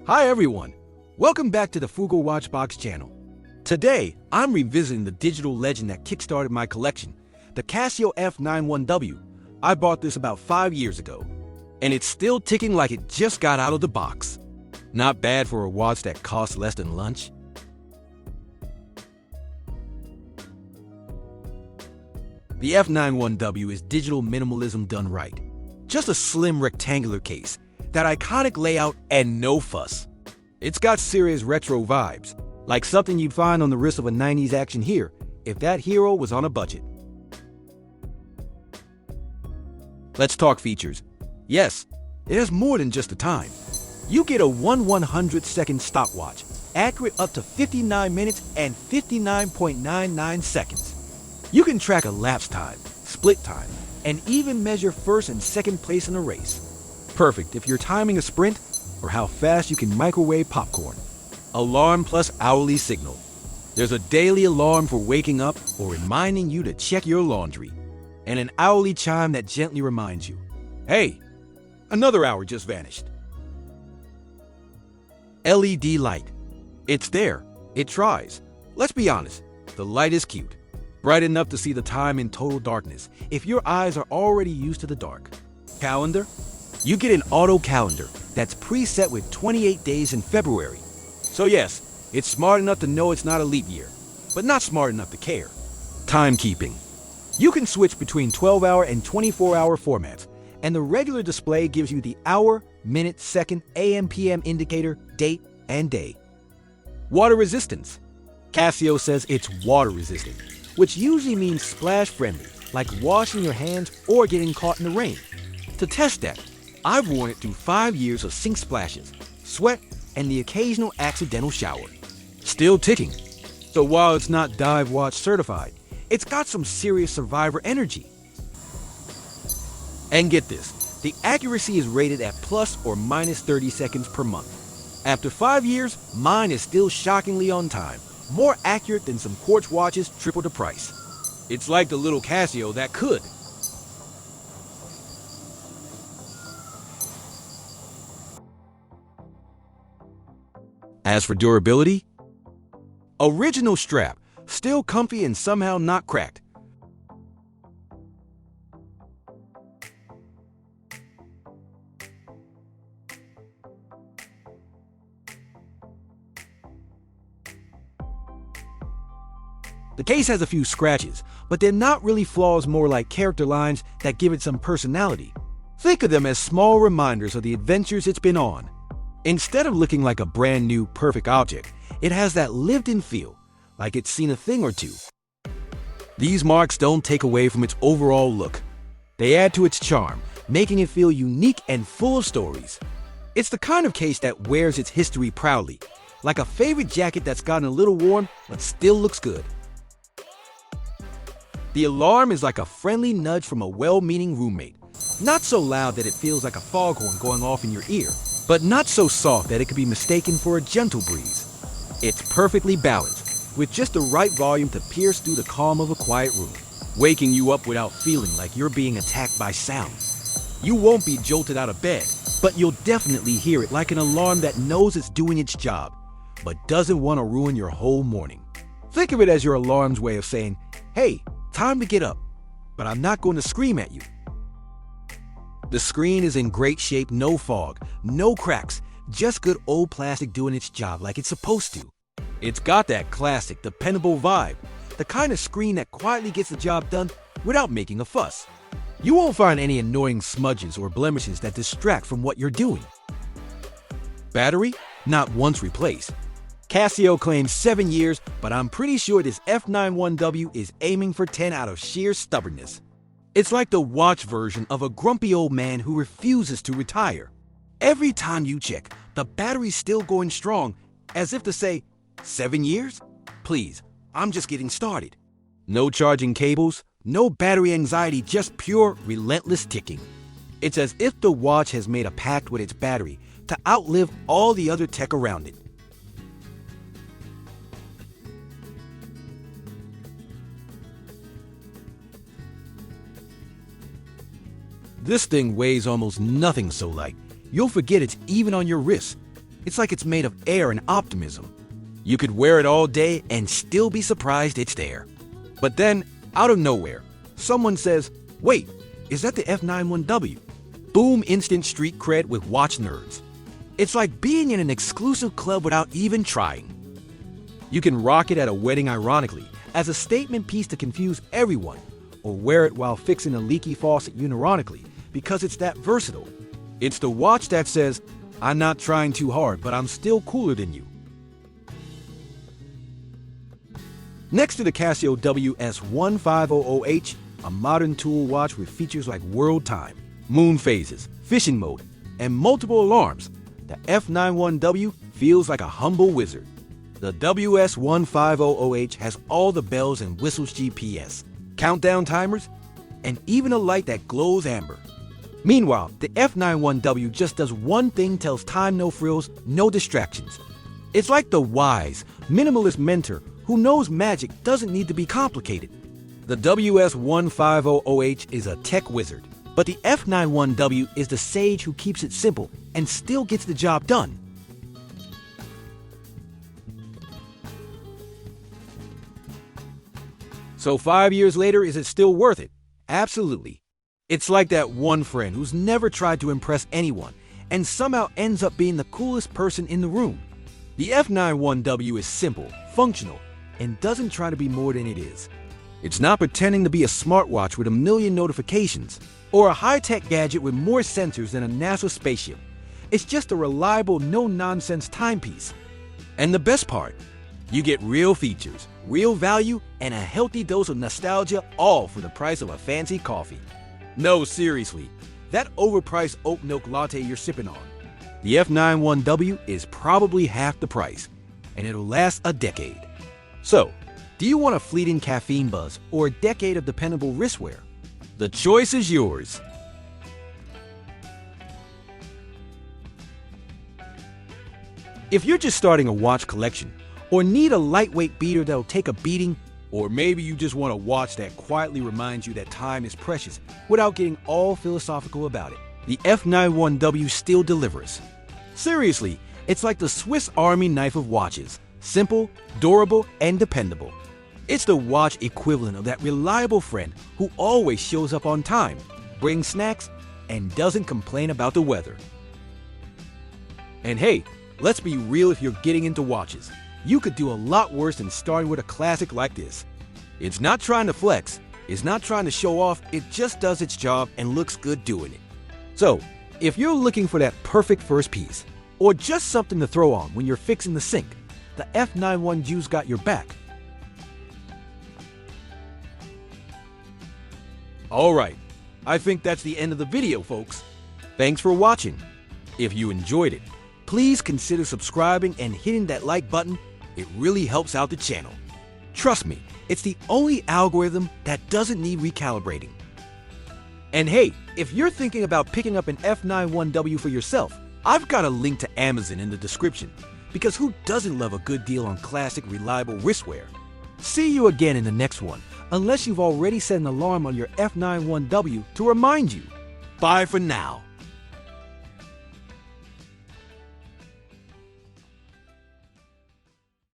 Hi everyone, welcome back to the Frugal Watch Box channel. Today, I'm revisiting the digital legend that kickstarted my collection, the Casio F-91W. I bought this about 5 years ago, and it's still ticking like it just got out of the box. Not bad for a watch that costs less than lunch. The F-91W is digital minimalism done right. Just a slim rectangular case, that iconic layout, and no fuss. It's got serious retro vibes, like something you'd find on the wrist of a 90s action hero if that hero was on a budget. Let's talk features. Yes, it has more than just the time. You get a 1/100-second stopwatch, accurate up to 59 minutes and 59.99 seconds. You can track a lapse time, split time, and even measure first and second place in a race. Perfect if you're timing a sprint or how fast you can microwave popcorn. Alarm plus hourly signal. There's a daily alarm for waking up or reminding you to check your laundry, and an hourly chime that gently reminds you, hey, another hour just vanished. LED light. It's there. It tries. Let's be honest, the light is cute. Bright enough to see the time in total darkness if your eyes are already used to the dark. Calendar. You get an auto calendar that's preset with 28 days in February. So yes, it's smart enough to know it's not a leap year, but not smart enough to care. Timekeeping. You can switch between 12-hour and 24-hour formats, and the regular display gives you the hour, minute, second, AM, PM indicator, date, and day. Water resistance. Casio says it's water resistant, which usually means splash friendly, like washing your hands or getting caught in the rain. To test that, I've worn it through 5 years of sink splashes, sweat, and the occasional accidental shower. Still ticking. So while it's not dive watch certified, it's got some serious survivor energy. And get this, the accuracy is rated at plus or minus 30 seconds per month. After 5 years, mine is still shockingly on time, more accurate than some quartz watches triple the price. It's like the little Casio that could. As for durability, original strap, still comfy and somehow not cracked. The case has a few scratches, but they're not really flaws, more like character lines that give it some personality. Think of them as small reminders of the adventures it's been on. Instead of looking like a brand new, perfect object, it has that lived-in feel, like it's seen a thing or two. These marks don't take away from its overall look. They add to its charm, making it feel unique and full of stories. It's the kind of case that wears its history proudly, like a favorite jacket that's gotten a little worn but still looks good. The alarm is like a friendly nudge from a well-meaning roommate. Not so loud that it feels like a foghorn going off in your ear, but not so soft that it could be mistaken for a gentle breeze. It's perfectly balanced, with just the right volume to pierce through the calm of a quiet room, waking you up without feeling like you're being attacked by sound. You won't be jolted out of bed, but you'll definitely hear it like an alarm that knows it's doing its job, but doesn't want to ruin your whole morning. Think of it as your alarm's way of saying, hey, time to get up, but I'm not going to scream at you. The screen is in great shape, no fog, no cracks, just good old plastic doing its job like it's supposed to. It's got that classic, dependable vibe, the kind of screen that quietly gets the job done without making a fuss. You won't find any annoying smudges or blemishes that distract from what you're doing. Battery? Not once replaced. Casio claims 7 years, but I'm pretty sure this F-91W is aiming for 10 out of sheer stubbornness. It's like the watch version of a grumpy old man who refuses to retire. Every time you check, the battery's still going strong, as if to say, 7 years? Please, I'm just getting started. No charging cables, no battery anxiety, just pure, relentless ticking. It's as if the watch has made a pact with its battery to outlive all the other tech around it. This thing weighs almost nothing so light, you'll forget it's even on your wrist. It's like it's made of air and optimism. You could wear it all day and still be surprised it's there. But then, out of nowhere, someone says, "Wait, is that the F-91W?" Boom, instant street cred with watch nerds. It's like being in an exclusive club without even trying. You can rock it at a wedding ironically, as a statement piece to confuse everyone, or wear it while fixing a leaky faucet unironically, because it's that versatile. It's the watch that says, "I'm not trying too hard, but I'm still cooler than you." Next to the Casio WS-1500H, a modern tool watch with features like world time, moon phases, fishing mode, and multiple alarms, the F-91W feels like a humble wizard. The WS-1500H has all the bells and whistles GPS, countdown timers, and even a light that glows amber. Meanwhile, the F-91W just does one thing, tells time, no frills, no distractions. It's like the wise, minimalist mentor who knows magic doesn't need to be complicated. The WS-1500H is a tech wizard, but the F-91W is the sage who keeps it simple and still gets the job done. So 5 years later, is it still worth it? Absolutely. It's like that one friend who's never tried to impress anyone and somehow ends up being the coolest person in the room. The F-91W is simple, functional, and doesn't try to be more than it is. It's not pretending to be a smartwatch with a million notifications or a high-tech gadget with more sensors than a NASA spaceship. It's just a reliable, no-nonsense timepiece. And the best part, you get real features, real value, and a healthy dose of nostalgia, all for the price of a fancy coffee. No, seriously, that overpriced oat milk latte you're sipping on. The F-91W is probably half the price, and it'll last a decade. So, do you want a fleeting caffeine buzz or a decade of dependable wristwear? The choice is yours. If you're just starting a watch collection, or need a lightweight beater that'll take a beating, or maybe you just want a watch that quietly reminds you that time is precious without getting all philosophical about it, the F-91W still delivers. Seriously, it's like the Swiss Army knife of watches. Simple, durable, and dependable. It's the watch equivalent of that reliable friend who always shows up on time, brings snacks, and doesn't complain about the weather. And hey, let's be real, if you're getting into watches, you could do a lot worse than starting with a classic like this. It's not trying to flex, it's not trying to show off, it just does its job and looks good doing it. So, if you're looking for that perfect first piece, or just something to throw on when you're fixing the sink, the F-91W's got your back. Alright, I think that's the end of the video, folks. Thanks for watching. If you enjoyed it, please consider subscribing and hitting that like button. It really helps out the channel. Trust me, it's the only algorithm that doesn't need recalibrating. And hey, if you're thinking about picking up an F-91W for yourself, I've got a link to Amazon in the description, because who doesn't love a good deal on classic, reliable wristwear? See you again in the next one, unless you've already set an alarm on your F-91W to remind you. Bye for now.